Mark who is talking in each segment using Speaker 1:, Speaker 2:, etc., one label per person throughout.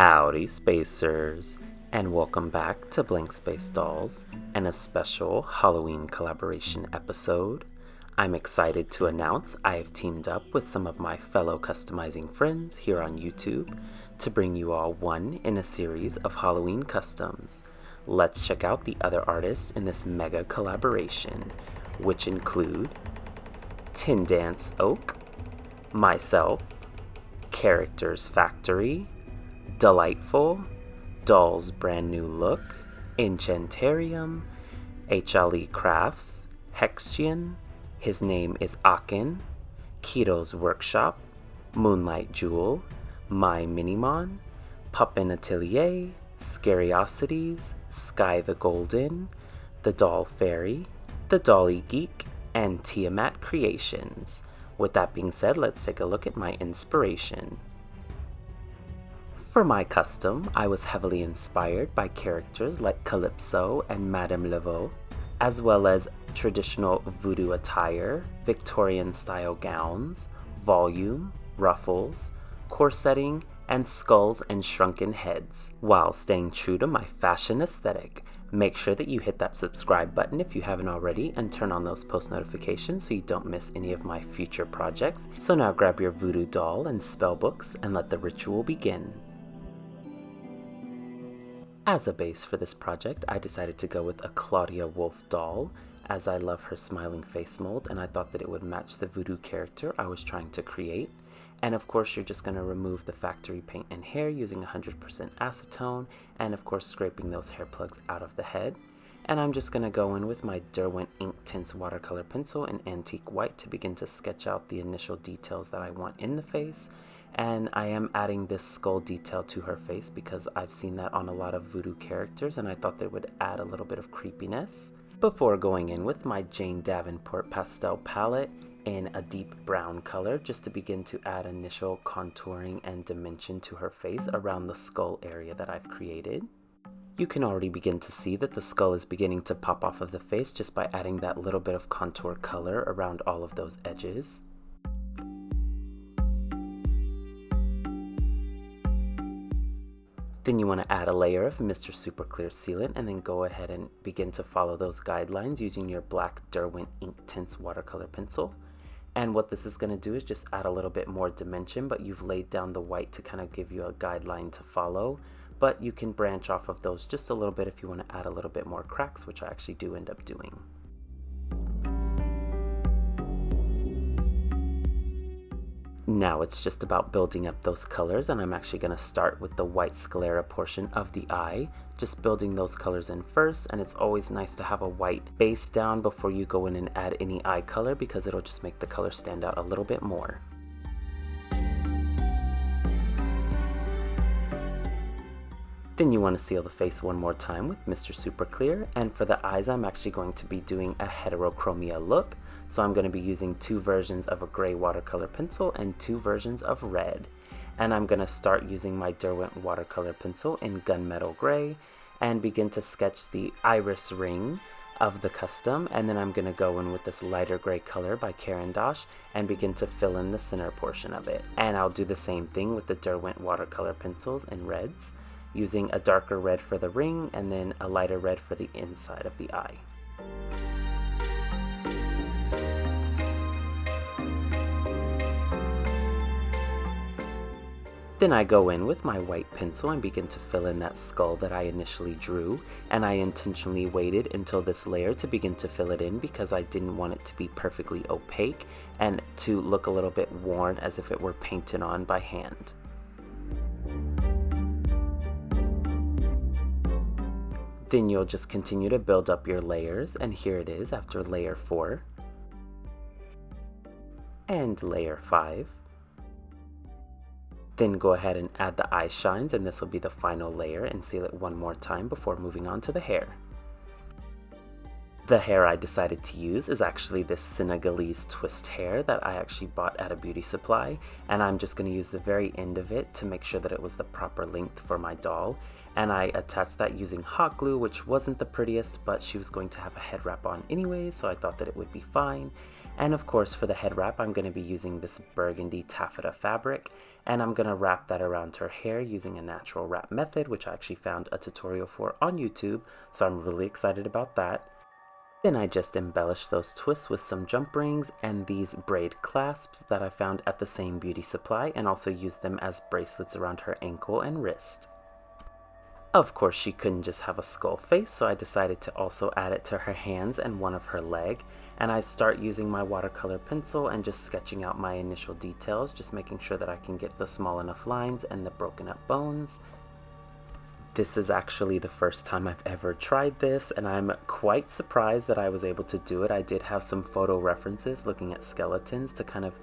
Speaker 1: Howdy Spacers, and welcome back to BlankSpaceDolls and a special Halloween collaboration episode. I'm excited to announce I have teamed up with some of my fellow customizing friends here on YouTube to bring you all one in a series of Halloween customs. Let's check out the other artists in this mega collaboration, which include Tin Dance Oak, myself, Characters Factory, Dollightful, Doll's Brand New Look, Enchanterium, HLE Crafts, Hextian, hisnameisAkin, Keto's Workshop, Moonlight Jewel, MyMiniMon, Poppen Atelier, Skeriosities, Sky the Golden, The Doll Fairy, the Dolly Geek, and Tiamat Creations. With that being said, let's take a look at my inspiration. For my custom, I was heavily inspired by characters like Calypso and Madame Laveau, as well as traditional Voodoo attire, Victorian style gowns, volume, ruffles, corsetting, and skulls and shrunken heads, while staying true to my fashion aesthetic. Make sure that you hit that subscribe button if you haven't already and turn on those post notifications so you don't miss any of my future projects. So now grab your voodoo doll and spell books and let the ritual begin. As a base for this project, I decided to go with a Clawdia wolf doll, as I love her smiling face mold and I thought that it would match the voodoo character I was trying to create. And of course, you're just going to remove the factory paint and hair using 100% acetone, and of course scraping those hair plugs out of the head. And I'm just going to go in with my Derwent Inktense watercolor pencil in antique white to begin to sketch out the initial details that I want in the face. And I am adding this skull detail to her face because I've seen that on a lot of voodoo characters and I thought that it would add a little bit of creepiness. Before going in with my Jane Davenport pastel palette in a deep brown color just to begin to add initial contouring and dimension to her face around the skull area that I've created. You can already begin to see that the skull is beginning to pop off of the face just by adding that little bit of contour color around all of those edges. Then you want to add a layer of Mr. Super Clear Sealant and then go ahead and begin to follow those guidelines using your black Derwent Inktense watercolor pencil. And what this is going to do is just add a little bit more dimension, but you've laid down the white to kind of give you a guideline to follow. But you can branch off of those just a little bit if you want to add a little bit more cracks, which I actually do end up doing. Now it's just about building up those colors, and I'm actually going to start with the white sclera portion of the eye, just building those colors in first. And it's always nice to have a white base down before you go in and add any eye color because it'll just make the color stand out a little bit more. Then you want to seal the face one more time with Mr. Super Clear, and for the eyes I'm actually going to be doing a heterochromia look. So I'm going to be using two versions of a gray watercolor pencil and two versions of red. And I'm going to start using my Derwent watercolor pencil in gunmetal gray and begin to sketch the iris ring of the custom. And then I'm going to go in with this lighter gray color by Caran and begin to fill in the center portion of it. And I'll do the same thing with the Derwent watercolor pencils in reds, using a darker red for the ring and then a lighter red for the inside of the eye. Then I go in with my white pencil and begin to fill in that skull that I initially drew, and I intentionally waited until this layer to begin to fill it in because I didn't want it to be perfectly opaque and to look a little bit worn as if it were painted on by hand. Then you'll just continue to build up your layers, and here it is after layer 4 and layer 5. Then go ahead and add the eye shines, and this will be the final layer, and seal it one more time before moving on to the hair. The hair I decided to use is actually this Senegalese twist hair that I actually bought at a beauty supply, and I'm just going to use the very end of it to make sure that it was the proper length for my doll. And I attached that using hot glue, which wasn't the prettiest, but she was going to have a head wrap on anyway, so I thought that it would be fine. And of course for the head wrap I'm going to be using this burgundy taffeta fabric, and I'm going to wrap that around her hair using a natural wrap method, which I actually found a tutorial for on YouTube, so I'm really excited about that. Then I just embellished those twists with some jump rings and these braid clasps that I found at the same beauty supply, and also used them as bracelets around her ankle and wrist. Of course she couldn't just have a skull face, so I decided to also add it to her hands and one of her leg, and I start using my watercolor pencil and just sketching out my initial details, just making sure that I can get the small enough lines and the broken up bones. This is actually the first time I've ever tried this, and I'm quite surprised that I was able to do it. I did have some photo references looking at skeletons to kind of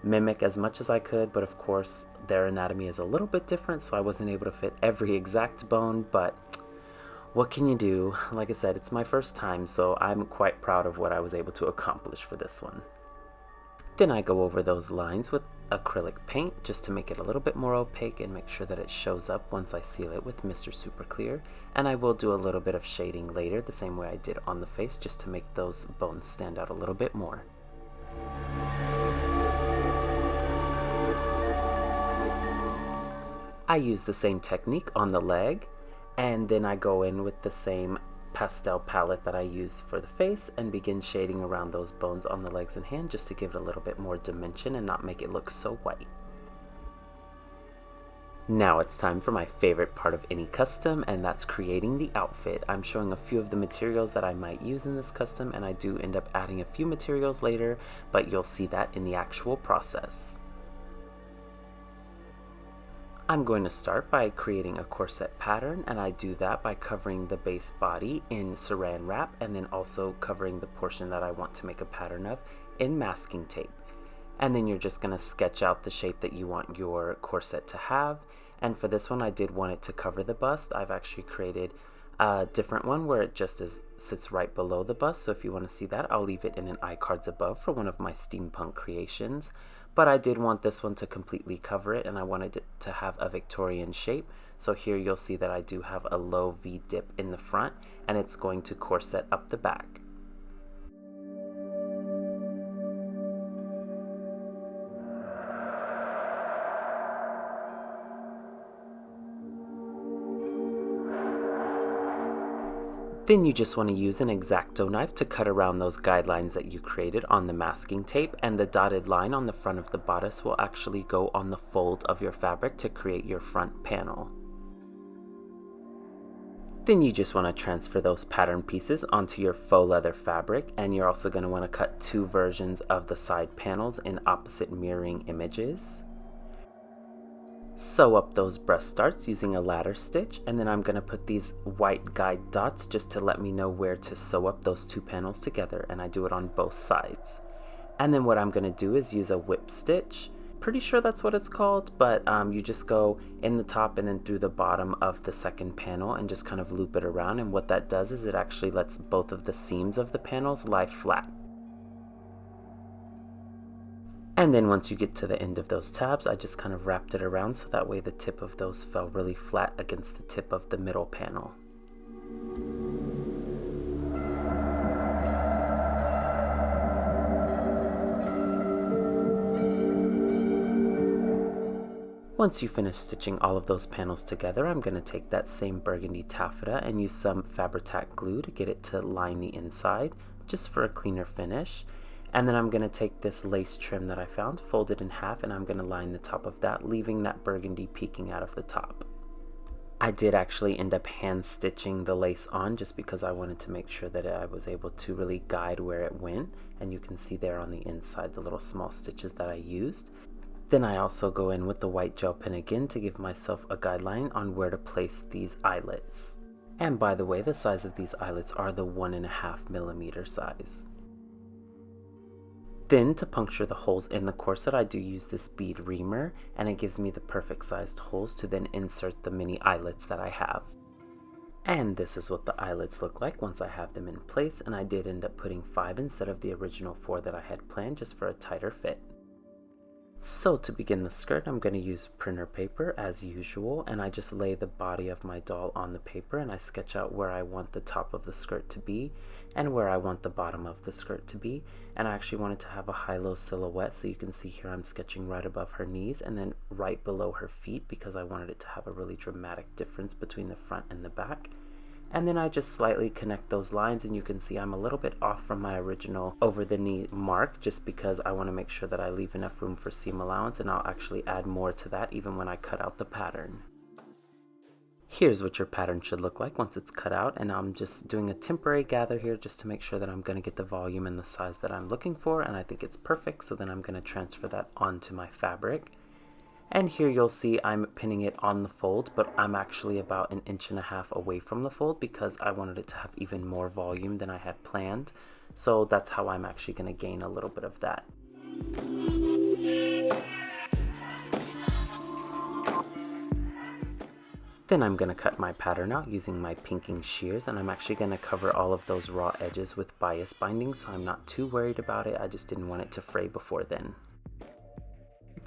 Speaker 1: mimic as much as I could, but of course their anatomy is a little bit different, so I wasn't able to fit every exact bone, but what can you do? Like I said, it's my first time, so I'm quite proud of what I was able to accomplish for this one. Then I go over those lines with acrylic paint just to make it a little bit more opaque and make sure that it shows up once I seal it with Mr. Super Clear, and I will do a little bit of shading later the same way I did on the face, just to make those bones stand out a little bit more. I use the same technique on the leg, and then I go in with the same pastel palette that I use for the face and begin shading around those bones on the legs and hand, just to give it a little bit more dimension and not make it look so white. Now it's time for my favorite part of any custom, and that's creating the outfit. I'm showing a few of the materials that I might use in this custom, and I do end up adding a few materials later, but you'll see that in the actual process. I'm going to start by creating a corset pattern, and I do that by covering the base body in saran wrap and then also covering the portion that I want to make a pattern of in masking tape. And then you're just going to sketch out the shape that you want your corset to have. And for this one I did want it to cover the bust. I've actually created a different one where it just sits right below the bust, so if you want to see that I'll leave it in an iCards above for one of my steampunk creations. But I did want this one to completely cover it, and I wanted it to have a Victorian shape. So here you'll see that I do have a low V dip in the front, and it's going to corset up the back. Then you just want to use an X-Acto knife to cut around those guidelines that you created on the masking tape, and the dotted line on the front of the bodice will actually go on the fold of your fabric to create your front panel. Then you just want to transfer those pattern pieces onto your faux leather fabric, and you're also going to want to cut two versions of the side panels in opposite mirroring images. Sew up those breast darts using a ladder stitch, and then I'm going to put these white guide dots just to let me know where to sew up those two panels together, and I do it on both sides. And then what I'm going to do is use a whip stitch. Pretty sure that's what it's called, but you just go in the top and then through the bottom of the second panel and just kind of loop it around, and what that does is it actually lets both of the seams of the panels lie flat. And then once you get to the end of those tabs, I just kind of wrapped it around so that way the tip of those fell really flat against the tip of the middle panel. Once you finish stitching all of those panels together, I'm going to take that same burgundy taffeta and use some Fabri-Tac glue to get it to line the inside, just for a cleaner finish. And then I'm going to take this lace trim that I found, fold it in half, and I'm going to line the top of that, leaving that burgundy peeking out of the top. I did actually end up hand stitching the lace on just because I wanted to make sure that I was able to really guide where it went, and you can see there on the inside the little small stitches that I used. Then I also go in with the white gel pen again to give myself a guideline on where to place these eyelets. And by the way, the size of these eyelets are the 1.5mm size. Then to puncture the holes in the corset, I do use this bead reamer, and it gives me the perfect sized holes to then insert the mini eyelets that I have. And this is what the eyelets look like once I have them in place, and I did end up putting 5 instead of the original 4 that I had planned just for a tighter fit. So to begin the skirt, I'm going to use printer paper as usual, and I just lay the body of my doll on the paper and I sketch out where I want the top of the skirt to be and where I want the bottom of the skirt to be. And I actually wanted to have a high-low silhouette, so you can see here I'm sketching right above her knees and then right below her feet because I wanted it to have a really dramatic difference between the front and the back. And then I just slightly connect those lines, and you can see I'm a little bit off from my original over the knee mark just because I want to make sure that I leave enough room for seam allowance, and I'll actually add more to that even when I cut out the pattern. Here's what your pattern should look like once it's cut out, and I'm just doing a temporary gather here just to make sure that I'm going to get the volume and the size that I'm looking for, and I think it's perfect, so then I'm going to transfer that onto my fabric. And here you'll see I'm pinning it on the fold, but I'm actually about 1.5 inches away from the fold because I wanted it to have even more volume than I had planned. So that's how I'm actually going to gain a little bit of that. Then I'm going to cut my pattern out using my pinking shears, and I'm actually going to cover all of those raw edges with bias binding, so I'm not too worried about it. I just didn't want it to fray before then.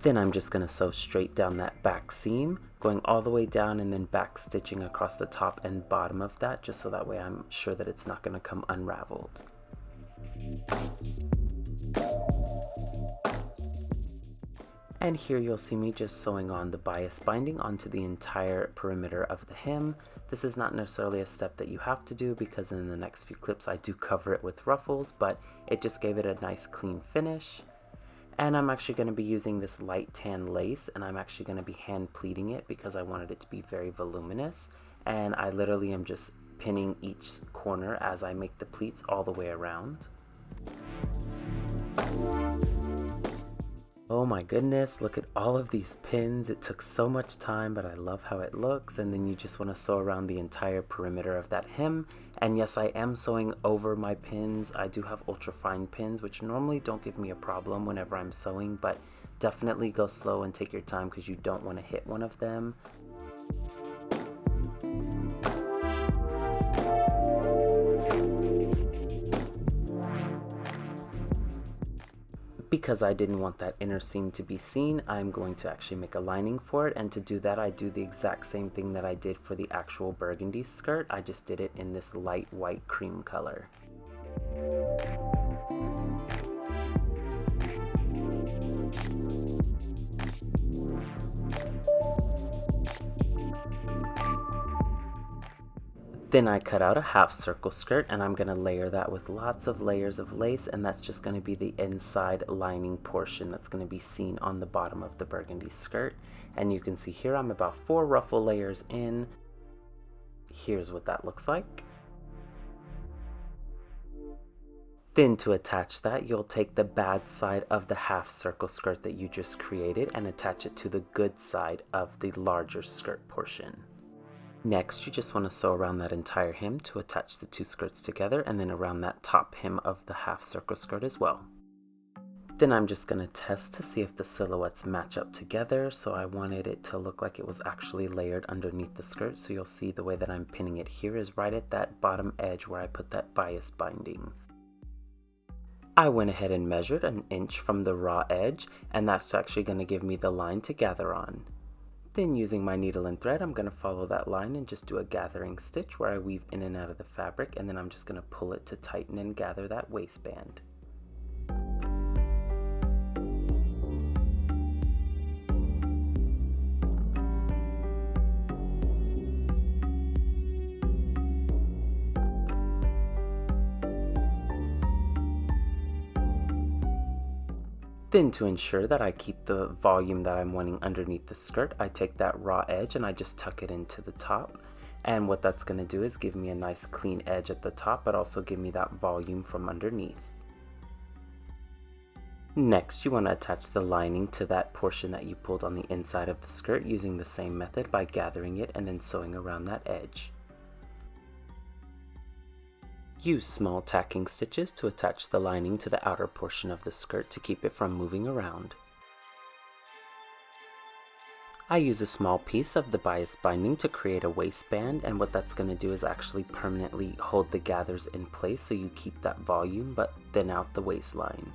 Speaker 1: Then I'm just going to sew straight down that back seam, going all the way down and then back stitching across the top and bottom of that, just so that way I'm sure that it's not going to come unraveled. And here you'll see me just sewing on the bias binding onto the entire perimeter of the hem. This is not necessarily a step that you have to do because in the next few clips I do cover it with ruffles, but it just gave it a nice clean finish. And I'm actually going to be using this light tan lace, and I'm actually going to be hand pleating it because I wanted it to be very voluminous. And I literally am just pinning each corner as I make the pleats all the way around. Oh my goodness, look at all of these pins. It took so much time, but I love how it looks. And then you just want to sew around the entire perimeter of that hem. And yes, I am sewing over my pins. I do have ultra fine pins, which normally don't give me a problem whenever I'm sewing, but definitely go slow and take your time because you don't want to hit one of them. Because I didn't want that inner seam to be seen, I'm going to actually make a lining for it, and to do that I do the exact same thing that I did for the actual burgundy skirt. I just did it in this light white cream color. Then I cut out a half circle skirt, and I'm going to layer that with lots of layers of lace, and that's just going to be the inside lining portion that's going to be seen on the bottom of the burgundy skirt. And you can see here I'm about 4 ruffle layers in. Here's what that looks like. Then to attach that, you'll take the bad side of the half circle skirt that you just created and attach it to the good side of the larger skirt portion. Next, you just want to sew around that entire hem to attach the 2 skirts together, and then around that top hem of the half circle skirt as well. Then I'm just going to test to see if the silhouettes match up together, so I wanted it to look like it was actually layered underneath the skirt, so you'll see the way that I'm pinning it here is right at that bottom edge where I put that bias binding. I went ahead and measured 1 inch from the raw edge, and that's actually going to give me the line to gather on. Then using my needle and thread, I'm going to follow that line and just do a gathering stitch where I weave in and out of the fabric, and then I'm just going to pull it to tighten and gather that waistband. Then to ensure that I keep the volume that I'm wanting underneath the skirt, I take that raw edge and I just tuck it into the top. And what that's going to do is give me a nice clean edge at the top, but also give me that volume from underneath. Next, you want to attach the lining to that portion that you pulled on the inside of the skirt using the same method by gathering it and then sewing around that edge. Use small tacking stitches to attach the lining to the outer portion of the skirt to keep it from moving around. I use a small piece of the bias binding to create a waistband, and what that's going to do is actually permanently hold the gathers in place so you keep that volume but thin out the waistline.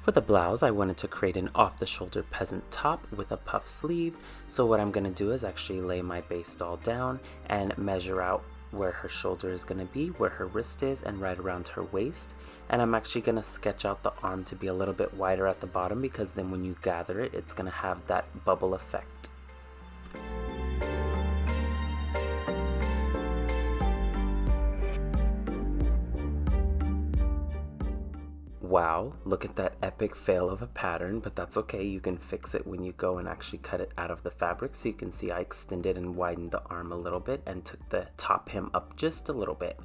Speaker 1: For the blouse, I wanted to create an off-the-shoulder peasant top with a puff sleeve, so what I'm going to do is actually lay my base doll down and measure out where her shoulder is going to be, where her wrist is, and right around her waist. And I'm actually going to sketch out the arm to be a little bit wider at the bottom, because then when you gather it, it's going to have that bubble effect. Wow, look at that epic fail of a pattern, but that's okay, you can fix it when you go and actually cut it out of the fabric. So you can see I extended and widened the arm a little bit and took the top hem up just a little bit.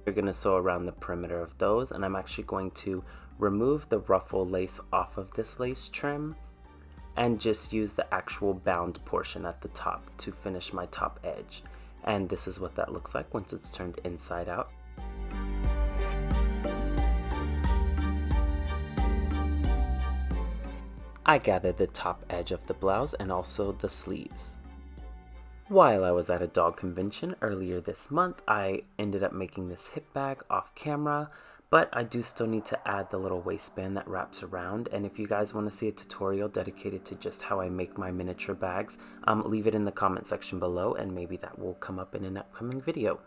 Speaker 1: You're going to sew around the perimeter of those, and I'm actually going to remove the ruffle lace off of this lace trim and just use the actual bound portion at the top to finish my top edge. And this is what that looks like once it's turned inside out. I gathered the top edge of the blouse and also the sleeves. While I was at a dog convention earlier this month, I ended up making this hip bag off camera, but I do still need to add the little waistband that wraps around. And if you guys want to see a tutorial dedicated to just how I make my miniature bags, leave it in the comment section below and maybe that will come up in an upcoming video.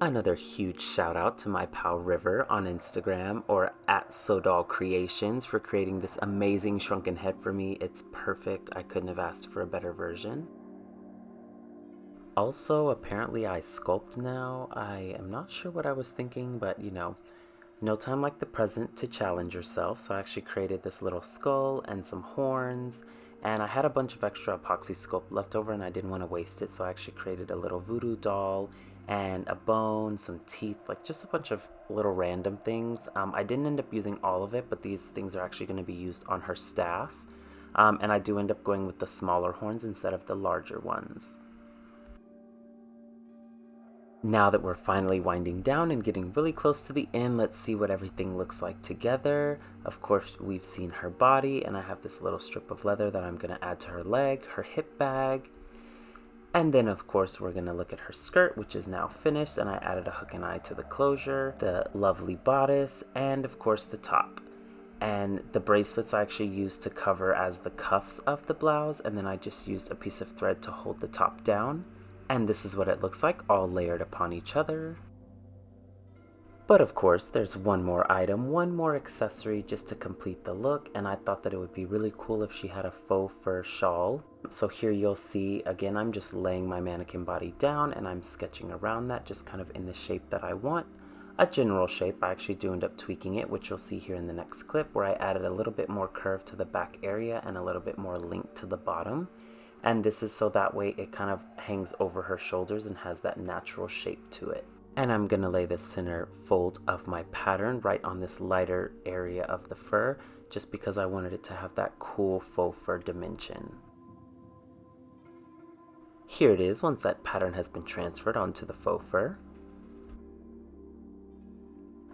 Speaker 1: Another huge shout out to my pal River on Instagram, or at Doll Creations, for creating this amazing shrunken head for me. It's perfect. I couldn't have asked for a better version. Also, apparently I sculpt now. I am not sure what I was thinking, but you know, no time like the present to challenge yourself. So I actually created this little skull and some horns, and I had a bunch of extra epoxy sculpt left over and I didn't want to waste it, so I actually created a little voodoo doll and a bone, some teeth, like just a bunch of little random things. I didn't end up using all of it, but these things are actually going to be used on her staff. And I do end up going with the smaller horns instead of the larger ones. Now that we're finally winding down and getting really close to the end, let's see what everything looks like together. Of course, we've seen her body, and I have this little strip of leather that I'm going to add to her leg, her hip bag. And then of course we're going to look at her skirt, which is now finished, and I added a hook and eye to the closure, the lovely bodice, and of course the top. And the bracelets I actually used to cover as the cuffs of the blouse, and then I just used a piece of thread to hold the top down. And this is what it looks like, all layered upon each other. But of course, there's one more item, one more accessory just to complete the look, and I thought that it would be really cool if she had a faux fur shawl. So here you'll see, again, I'm just laying my mannequin body down and I'm sketching around that, just kind of in the shape that I want. A general shape. I actually do end up tweaking it, which you'll see here in the next clip, where I added a little bit more curve to the back area and a little bit more length to the bottom. And this is so that way it kind of hangs over her shoulders and has that natural shape to it. And I'm going to lay the center fold of my pattern right on this lighter area of the fur, just because I wanted it to have that cool faux fur dimension. Here it is once that pattern has been transferred onto the faux fur.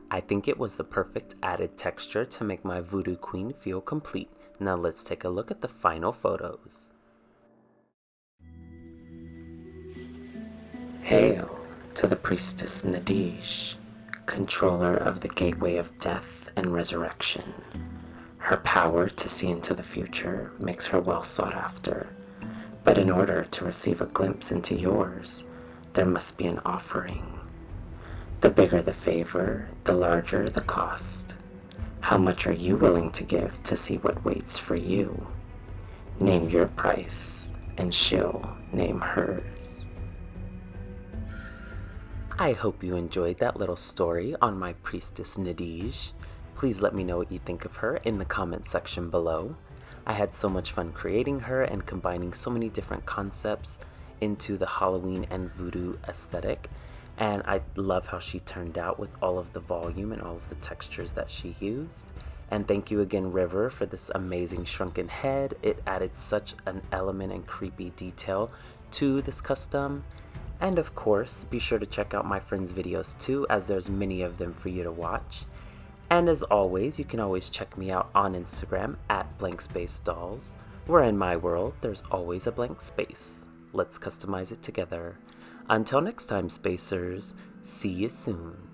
Speaker 1: I think it was the perfect added texture to make my voodoo queen feel complete. Now let's take a look at the final photos. Hail to the priestess Nadish, controller of the gateway of death and resurrection. Her power to see into the future makes her well sought after, but in order to receive a glimpse into yours, there must be an offering. The bigger the favor, the larger the cost. How much are you willing to give to see what waits for you? Name your price, and she'll name hers. I hope you enjoyed that little story on my priestess Nadij. Please let me know what you think of her in the comments section below. I had so much fun creating her and combining so many different concepts into the Halloween and voodoo aesthetic, and I love how she turned out with all of the volume and all of the textures that she used. And thank you again, River, for this amazing shrunken head. It added such an element and creepy detail to this custom. And of course, be sure to check out my friends' videos too, as there's many of them for you to watch. And as always, you can always check me out on Instagram at BlankSpaceDolls where in my world there's always a blank space. Let's customize it together. Until next time, Spacers, see you soon.